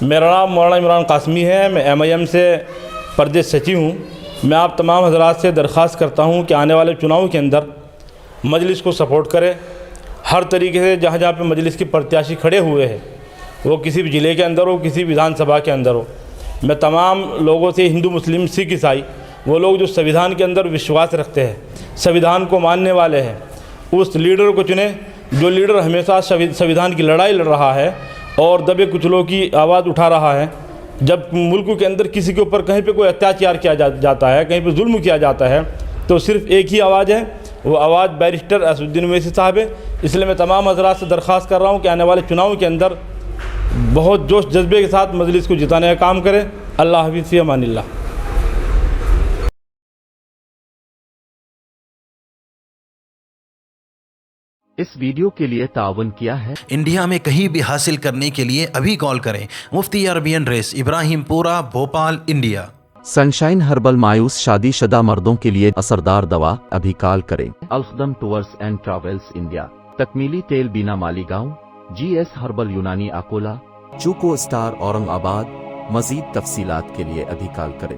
मेरा नाम मौलाना इमरान कासमी है। मैं MIM से प्रदेश सचिव हूँ। मैं आप तमाम हजरात से दरख्वास्त करता हूँ कि आने वाले चुनाव के अंदर मजलिस को सपोर्ट करें हर तरीके से। जहाँ जहाँ पे मजलिस के प्रत्याशी खड़े हुए हैं, वो किसी भी ज़िले के अंदर हो, किसी विधानसभा के अंदर हो, मैं तमाम लोगों से, हिंदू मुस्लिम सिख ईसाई, वो लोग जो संविधान के अंदर विश्वास रखते हैं, संविधान को मानने वाले हैं, उस लीडर को चुने जो लीडर हमेशा संविधान की लड़ाई लड़ रहा है और दबे कुचलों की आवाज़ उठा रहा है। जब मुल्क के अंदर किसी के ऊपर कहीं पे कोई अत्याचार किया जाता है, कहीं पे जुल्म किया जाता है, तो सिर्फ एक ही आवाज़ है, वो आवाज़ बैरिस्टर असदुद्दीन ओवैसी साहब है। इसलिए मैं तमाम हजरात से दरख्वास्त कर रहा हूँ कि आने वाले चुनाव के अंदर बहुत जोश जज्बे के साथ मजलिस को जिताने का काम करें। अल्लाह हाफ़िज़, फ़ी अमानिल्लाह। इस वीडियो के लिए ताउन किया है। इंडिया में कहीं भी हासिल करने के लिए अभी कॉल करें। मुफ्ती Arabian race, Ibrahimpura, Bhopal, India. Sunshine herbal मायूस शादीशुदा मर्दों के लिए असरदार दवा, अभी कॉल करें। अलखदम टूर्स एंड ट्रैवल्स इंडिया, तकमीली तेल बीना मालीगांव, GS हर्बल यूनानी अकोला, चूको स्टार औरंगाबाद। मजीद तफसीलात के लिए अभी कॉल करें।